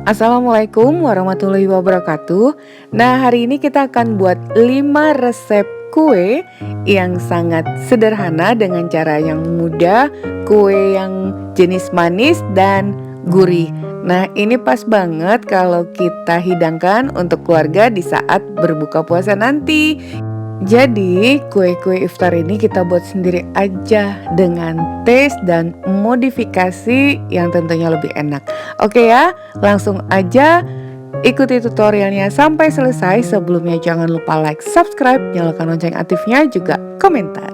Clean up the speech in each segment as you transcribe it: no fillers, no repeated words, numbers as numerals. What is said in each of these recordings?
Assalamualaikum warahmatullahi wabarakatuh. Nah, hari ini kita akan buat 5 resep kue yang sangat sederhana dengan cara yang mudah, kue yang jenis manis dan gurih. Nah, ini pas banget kalau kita hidangkan untuk keluarga di saat berbuka puasa nanti. Jadi, kue-kue iftar ini kita buat sendiri aja dengan taste dan modifikasi yang tentunya lebih enak. Oke ya, langsung aja ikuti tutorialnya sampai selesai. Sebelumnya jangan lupa like, subscribe, nyalakan lonceng aktifnya, juga komentar.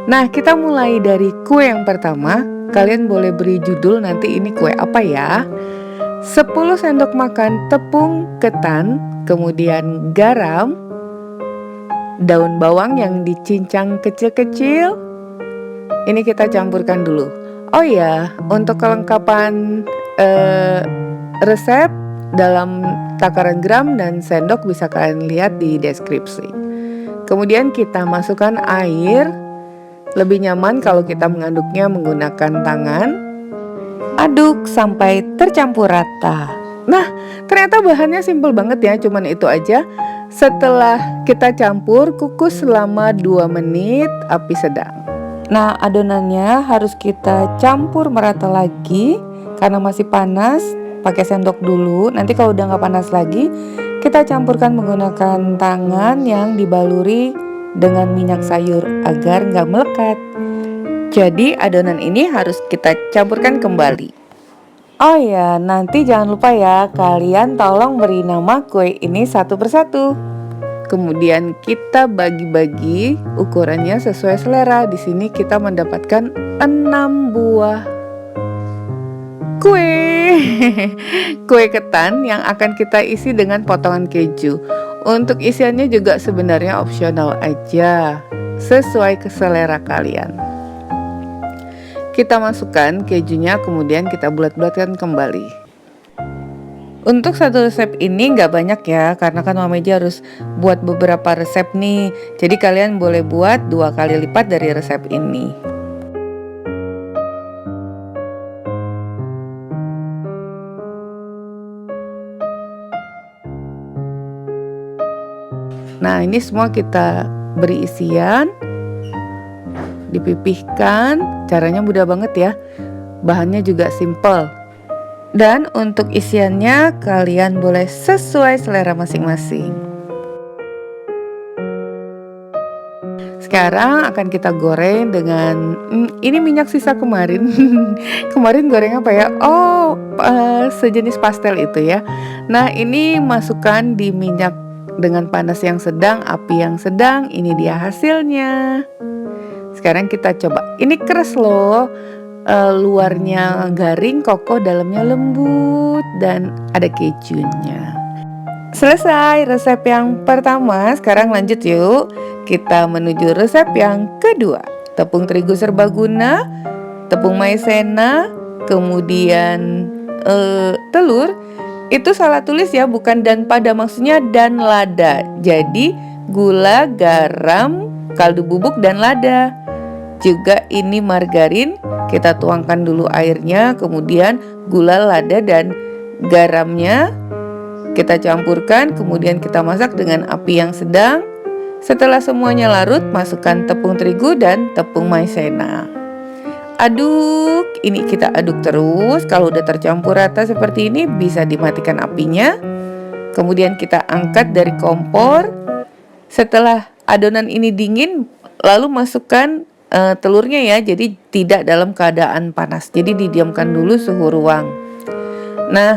Nah, kita mulai dari kue yang pertama. Kalian boleh beri judul nanti ini kue apa ya. 10 sendok makan tepung ketan, kemudian garam, daun bawang yang dicincang kecil-kecil. Ini kita campurkan dulu. Oh ya, untuk kelengkapan resep dalam takaran gram dan sendok bisa kalian lihat di deskripsi. Kemudian kita masukkan air. Lebih nyaman kalau kita mengaduknya menggunakan tangan. Aduk sampai tercampur rata. Nah, ternyata bahannya simpel banget ya, cuman itu aja. Setelah kita campur, kukus selama 2 menit api sedang. Nah, adonannya harus kita campur merata lagi karena masih panas. Pakai sendok dulu, nanti kalau udah gak panas lagi, kita campurkan menggunakan tangan yang dibaluri dengan minyak sayur agar gak melekat. Jadi adonan ini harus kita campurkan kembali. Oh ya, nanti jangan lupa ya, kalian tolong beri nama kue ini satu persatu. Kemudian kita bagi-bagi ukurannya sesuai selera. Di sini kita mendapatkan 6 buah kue. Kue ketan yang akan kita isi dengan potongan keju. Untuk isiannya juga sebenarnya opsional aja, sesuai selera kalian. Kita masukkan kejunya, kemudian kita bulat-bulatkan kembali. Untuk satu resep ini nggak banyak ya, karena kan Mama Meji harus buat beberapa resep nih. Jadi kalian boleh buat 2 kali lipat dari resep ini. Nah, ini semua kita beri isian. Dipipihkan, caranya mudah banget ya. Bahannya juga simple. Dan untuk isiannya kalian boleh sesuai selera masing-masing. Sekarang akan kita goreng dengan ini minyak sisa kemarin. Kemarin goreng apa ya? Oh, sejenis pastel itu ya. Nah, ini masukkan di minyak dengan panas yang sedang, api yang sedang. Ini dia hasilnya. Sekarang kita coba. Ini keras loh, luarnya garing, kokoh, dalamnya lembut, dan ada kejunya. Selesai resep yang pertama. Sekarang lanjut yuk. Kita menuju resep yang kedua. Tepung terigu serbaguna, tepung maizena, kemudian telur. Itu salah tulis ya, bukan dan pada, maksudnya dan lada. Jadi gula, garam, kaldu bubuk, dan lada. Juga ini margarin, kita tuangkan dulu airnya, kemudian gula, lada, dan garamnya kita campurkan, kemudian kita masak dengan api yang sedang. Setelah semuanya larut, masukkan tepung terigu dan tepung maizena. Aduk, ini kita aduk terus. Kalau udah tercampur rata seperti ini, bisa dimatikan apinya. Kemudian kita angkat dari kompor. Setelah adonan ini dingin, lalu masukkan telurnya ya, jadi tidak dalam keadaan panas. Jadi didiamkan dulu suhu ruang. Nah,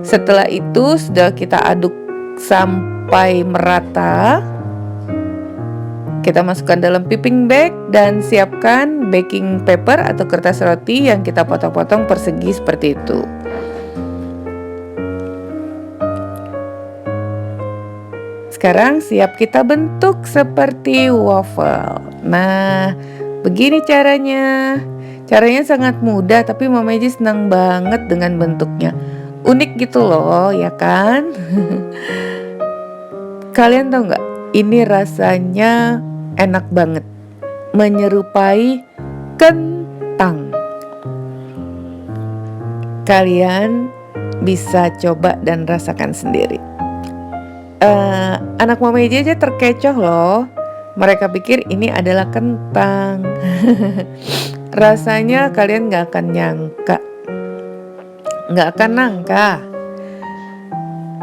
setelah itu sudah kita aduk sampai merata. Kita masukkan dalam piping bag dan siapkan baking paper atau kertas roti yang kita potong-potong persegi seperti itu. Sekarang siap kita bentuk seperti waffle. Nah, begini caranya. Caranya sangat mudah, tapi Mama Meji senang banget dengan bentuknya. Unik gitu loh, ya kan? Kalian tahu nggak? Ini rasanya enak banget, menyerupai kentang. Kalian bisa coba dan rasakan sendiri. Anak Mama Eji aja terkecoh loh. Mereka pikir ini adalah kentang. Rasanya kalian gak akan nyangka, gak akan nangka.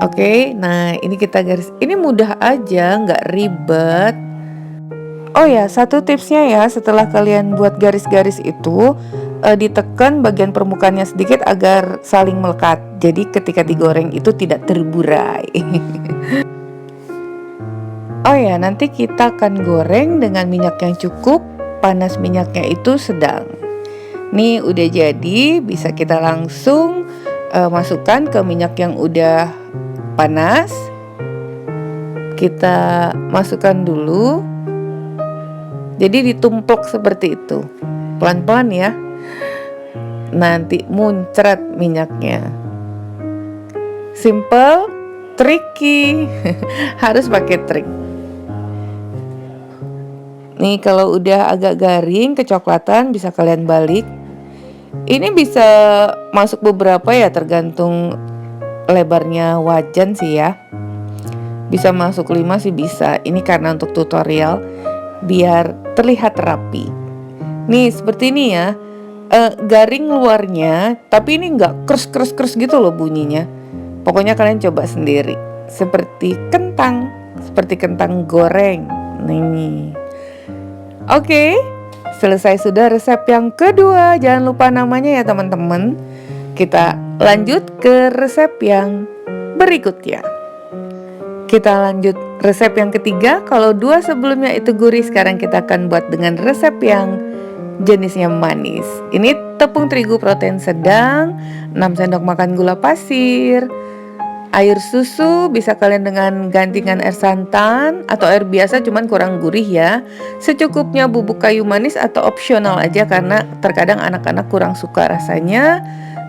Oke, nah ini kita garis. Ini mudah aja, gak ribet. Oh ya, satu tipsnya ya, setelah kalian buat garis-garis itu, ditekan bagian permukaannya sedikit agar saling melekat. Jadi ketika digoreng itu tidak terburai. Oh ya, nanti kita akan goreng dengan minyak yang cukup. Panas minyaknya itu sedang. Nih udah jadi, bisa kita langsung masukkan ke minyak yang udah panas. Kita masukkan dulu. Jadi ditumplok seperti itu, pelan-pelan ya. Nanti muncrat minyaknya. Simple, tricky. Harus pakai trik. Nih kalau udah agak garing, kecoklatan, bisa kalian balik. Ini bisa masuk beberapa ya, tergantung lebarnya wajan sih ya. Bisa masuk 5 sih bisa. Ini karena untuk tutorial, biar terlihat rapi. Nih seperti ini ya, garing luarnya, tapi ini nggak kers gitu loh bunyinya. Pokoknya kalian coba sendiri, seperti kentang goreng. Nih, oke, selesai sudah resep yang kedua. Jangan lupa namanya ya teman-teman. Kita lanjut ke resep yang berikutnya. Kita lanjut resep yang ketiga. Kalau 2 sebelumnya itu gurih, sekarang kita akan buat dengan resep yang jenisnya manis. Ini tepung terigu protein sedang, 6 sendok makan gula pasir, air susu, bisa kalian dengan gantikan air santan atau air biasa cuman kurang gurih ya. Secukupnya bubuk kayu manis atau opsional aja karena terkadang anak-anak kurang suka rasanya.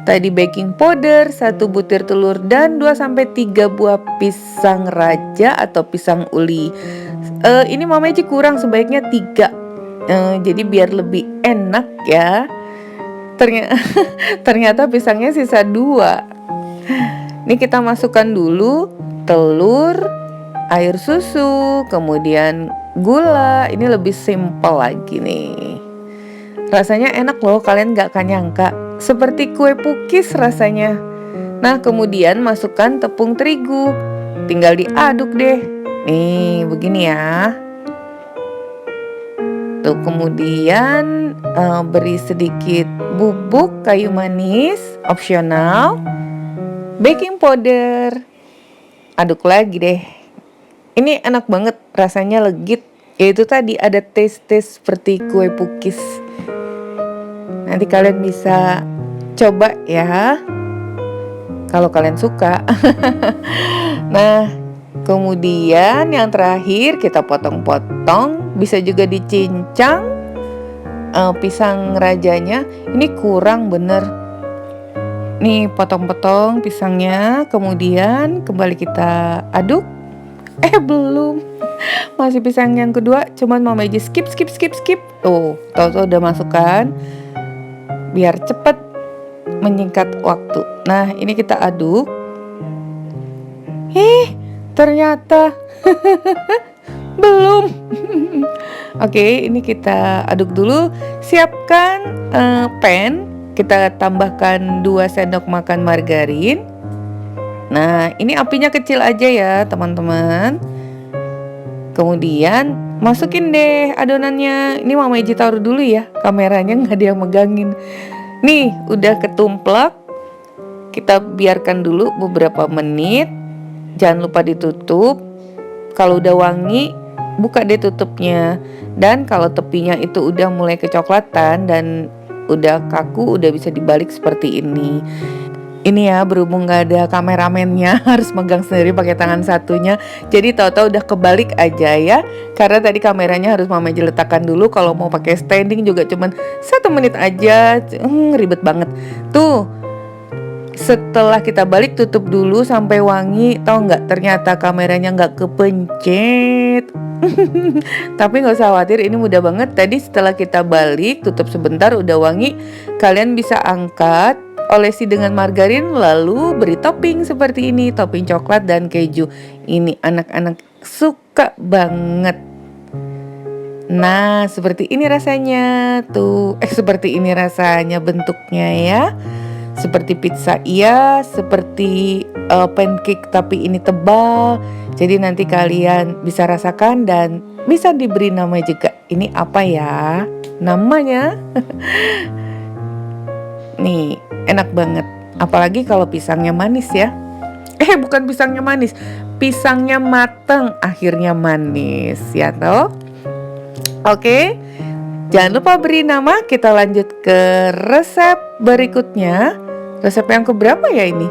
Tadi baking powder, 1 butir telur, dan 2-3 buah pisang raja atau pisang uli. Ini Mama Eji kurang, sebaiknya 3. Jadi biar lebih enak ya. Ternyata pisangnya sisa 2. Ini kita masukkan dulu telur, air susu, kemudian gula. Ini lebih simple lagi nih. Rasanya enak loh, kalian gak akan nyangka. Seperti kue pukis rasanya. Nah kemudian masukkan tepung terigu. Tinggal diaduk deh. Nih begini ya. Tuh kemudian beri sedikit bubuk kayu manis, opsional. Baking powder. Aduk lagi deh. Ini enak banget, rasanya legit. Yaitu tadi ada taste seperti kue pukis. Nanti kalian bisa coba ya, kalau kalian suka. Nah, kemudian yang terakhir kita potong-potong. Bisa juga dicincang pisang rajanya. Ini kurang bener. Nih potong-potong pisangnya. Kemudian kembali kita aduk. Belum. Masih pisang yang kedua. Cuman Mama Eji skip. Tuh, tahu-tahu udah masukkan. Biar cepat menyingkat waktu. Nah ini kita aduk. Ternyata belum. Oke, ini kita aduk dulu. Siapkan pan. Kita tambahkan 2 sendok makan margarin. Nah ini apinya kecil aja ya teman-teman. Kemudian masukin deh adonannya. Ini Mama Eji taruh dulu ya, kameranya nggak ada yang megangin. Nih udah ketumplak. Kita biarkan dulu beberapa menit. Jangan lupa ditutup. Kalau udah wangi, buka deh tutupnya. Dan kalau tepinya itu udah mulai kecoklatan dan udah kaku, udah bisa dibalik seperti ini. Ini ya, berhubung gak ada kameramennya, harus megang sendiri pakai tangan satunya. Jadi tahu-tahu udah kebalik aja ya. Karena tadi kameranya harus Mama Eji letakkan dulu. Kalau mau pakai standing juga cuman 1 menit aja. Ribet banget. Tuh, setelah kita balik tutup dulu sampai wangi. Tahu nggak? Ternyata kameranya nggak kepencet. Tapi nggak usah khawatir, ini mudah banget. Tadi setelah kita balik tutup sebentar udah wangi. Kalian bisa angkat. olesi dengan margarin lalu beri topping seperti ini, topping coklat dan keju. Ini anak-anak suka banget. Nah, seperti ini rasanya tuh. Seperti ini rasanya bentuknya ya. Seperti pizza iya, seperti pancake tapi ini tebal. Jadi nanti kalian bisa rasakan dan bisa diberi nama juga. Ini apa ya namanya? Nih, enak banget. Apalagi kalau pisangnya manis ya. Bukan pisangnya manis, pisangnya mateng akhirnya manis ya toh. Oke, jangan lupa beri nama. Kita lanjut ke resep berikutnya. Resep yang keberapa ya ini?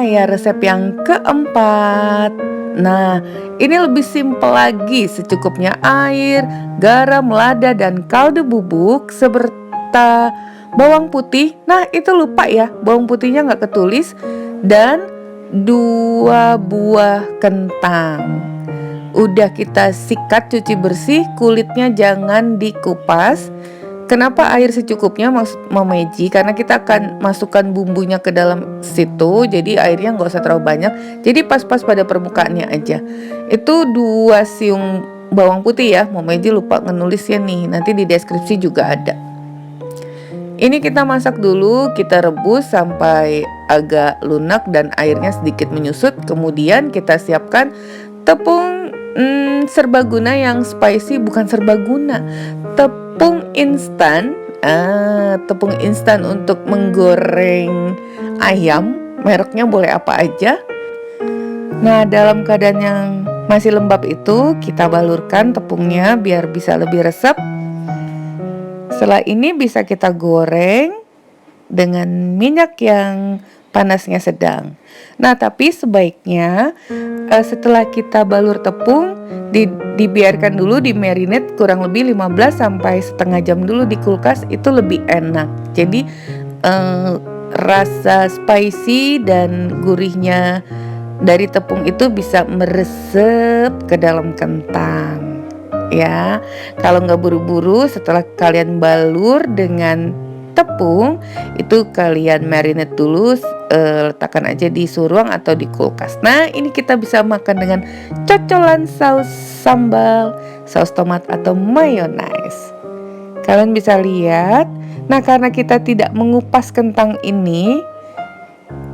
Ya, resep yang keempat. Nah, ini lebih simpel lagi. Secukupnya air, garam, lada, dan kaldu bubuk serta bawang putih. Nah, itu lupa ya, bawang putihnya nggak ketulis. Dan 2 buah kentang. Udah kita sikat, cuci bersih, kulitnya jangan dikupas. Kenapa air secukupnya maksud Mama Eji? Karena kita akan masukkan bumbunya ke dalam situ, jadi airnya nggak usah terlalu banyak. Jadi pas-pas pada permukaannya aja. Itu 2 siung bawang putih ya. Mama Eji lupa ngenulisnya nih, nanti di deskripsi juga ada. Ini kita masak dulu, kita rebus sampai agak lunak dan airnya sedikit menyusut. Kemudian kita siapkan tepung serbaguna yang spicy, bukan serbaguna, tepung instan. Tepung instan untuk menggoreng ayam, mereknya boleh apa aja. Nah, dalam keadaan yang masih lembab itu kita balurkan tepungnya biar bisa lebih resep. Setelah ini bisa kita goreng dengan minyak yang panasnya sedang. Nah, tapi sebaiknya setelah kita balur tepung dibiarkan dulu di marinate kurang lebih 15 sampai setengah jam dulu di kulkas, itu lebih enak. Jadi rasa spicy dan gurihnya dari tepung itu bisa meresep ke dalam kentang. Ya, kalau nggak buru-buru, setelah kalian balur dengan tepung itu kalian marinate dulu, letakkan aja di suruang atau di kulkas. Nah, ini kita bisa makan dengan cocolan saus sambal, saus tomat atau mayonnaise. Kalian bisa lihat. Nah, karena kita tidak mengupas kentang ini,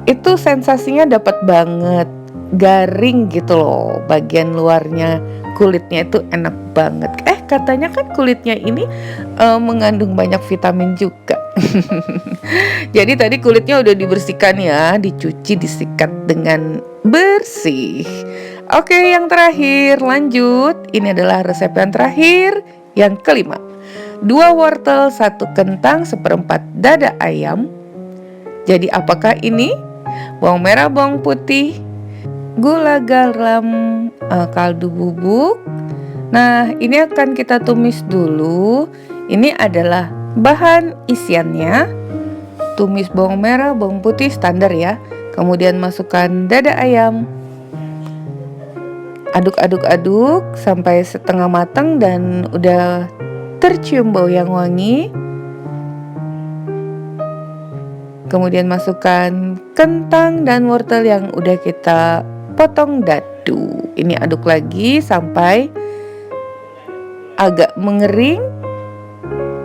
itu sensasinya dapat banget, garing gitu loh, bagian luarnya, kulitnya itu enak banget. Katanya kan kulitnya ini mengandung banyak vitamin juga. Jadi tadi kulitnya udah dibersihkan ya, dicuci, disikat dengan bersih. Oke, yang terakhir lanjut. Ini adalah resep yang terakhir, yang kelima. 2 wortel, 1 kentang, 1/4 dada ayam. Jadi apakah ini? Bawang merah, bawang putih, gula, garam, kaldu bubuk. Nah, ini akan kita tumis dulu. Ini adalah bahan isiannya. Tumis bawang merah, bawang putih standar ya. Kemudian masukkan dada ayam. Aduk-aduk-aduk sampai setengah matang dan udah tercium bau yang wangi. Kemudian masukkan kentang dan wortel yang udah kita potong dadu. Ini aduk lagi sampai agak mengering.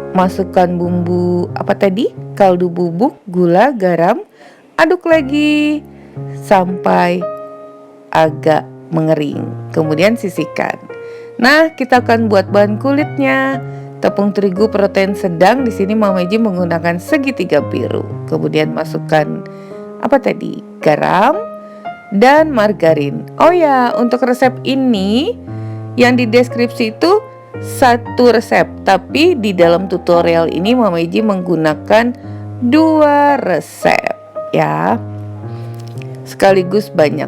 Masukkan bumbu apa tadi? Kaldu bubuk, gula, garam. Aduk lagi sampai agak mengering. Kemudian sisihkan. Nah, kita akan buat bahan kulitnya. Tepung terigu protein sedang, di sini Mama Eji menggunakan segitiga biru. Kemudian masukkan apa tadi? Garam dan margarin. Oh ya, untuk resep ini yang di deskripsi itu 1 resep, tapi di dalam tutorial ini Mama Eji menggunakan 2 resep ya, sekaligus banyak.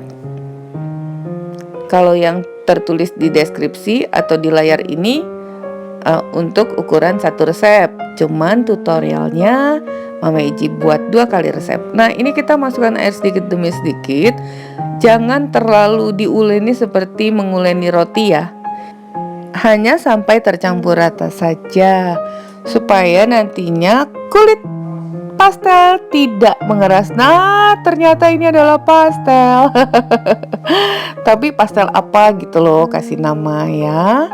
Kalau yang tertulis di deskripsi atau di layar ini untuk ukuran 1 resep, cuman tutorialnya Mama Eji buat 2 kali resep. Nah, ini kita masukkan air sedikit demi sedikit. Jangan terlalu diuleni seperti menguleni roti ya. Hanya sampai tercampur rata saja, supaya nantinya kulit pastel tidak mengeras. Nah, ternyata ini adalah pastel. Tapi pastel apa gitu loh, kasih nama ya.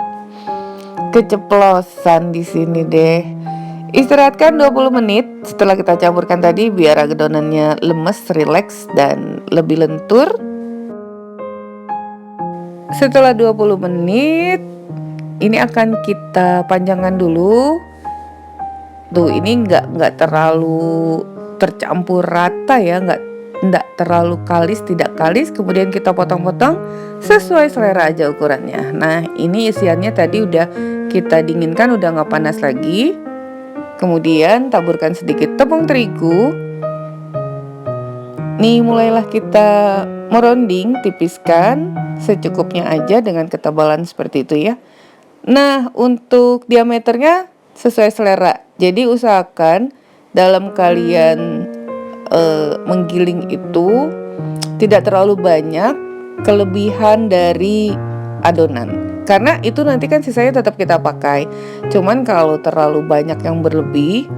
Keceplosan di sini deh. Istirahatkan 20 menit setelah kita campurkan tadi biar adonannya lemes, rileks dan lebih lentur. Setelah 20 menit ini akan kita panjangkan dulu. Tuh, ini nggak terlalu tercampur rata ya, nggak terlalu kalis, tidak kalis. Kemudian kita potong-potong sesuai selera aja ukurannya. Nah, ini isiannya tadi udah kita dinginkan, udah nggak panas lagi. Kemudian taburkan sedikit tepung terigu. Nih, mulailah kita meronding, tipiskan secukupnya aja dengan ketebalan seperti itu ya. Nah, untuk diameternya sesuai selera. Jadi usahakan dalam kalian menggiling itu tidak terlalu banyak kelebihan dari adonan. Karena itu nanti kan sisanya tetap kita pakai. Cuman kalau terlalu banyak yang berlebih,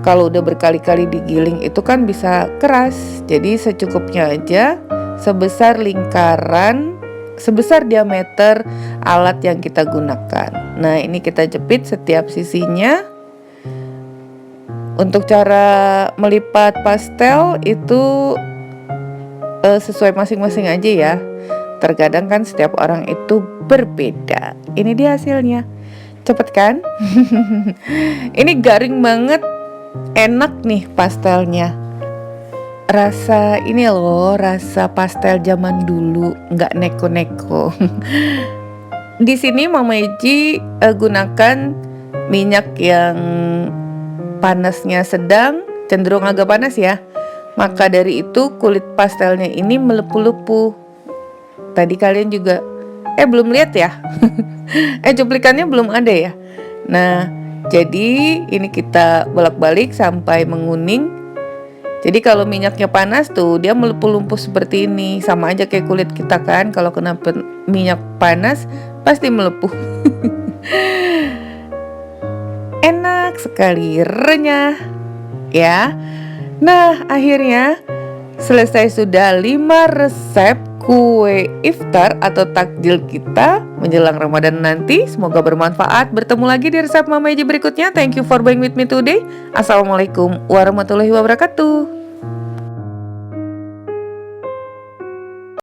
kalau udah berkali-kali digiling itu kan bisa keras. Jadi secukupnya aja, sebesar lingkaran, sebesar diameter alat yang kita gunakan. Nah, ini kita jepit setiap sisinya. Untuk cara melipat pastel itu sesuai masing-masing aja ya. Terkadang kan setiap orang itu berbeda. Ini dia hasilnya. Cepet kan? Ini garing banget. Enak nih pastelnya. Rasa ini loh, rasa pastel zaman dulu, nggak neko-neko. Di sini Mama Eci gunakan minyak yang panasnya sedang, cenderung agak panas ya. Maka dari itu kulit pastelnya ini melepuh-lepuh. Tadi kalian juga belum lihat ya. Cuplikannya belum ada ya. Nah, jadi ini kita bolak-balik sampai menguning. Jadi kalau minyaknya panas tuh dia melepuh-lepuh seperti ini. Sama aja kayak kulit kita kan, kalau kena minyak panas pasti melepuh. Enak sekali, renyah ya. Nah, akhirnya selesai sudah 5 resep kue iftar atau takjil kita menjelang Ramadan nanti. Semoga bermanfaat. Bertemu lagi di resep Mama Eci berikutnya. Thank you for being with me today. Assalamualaikum warahmatullahi wabarakatuh.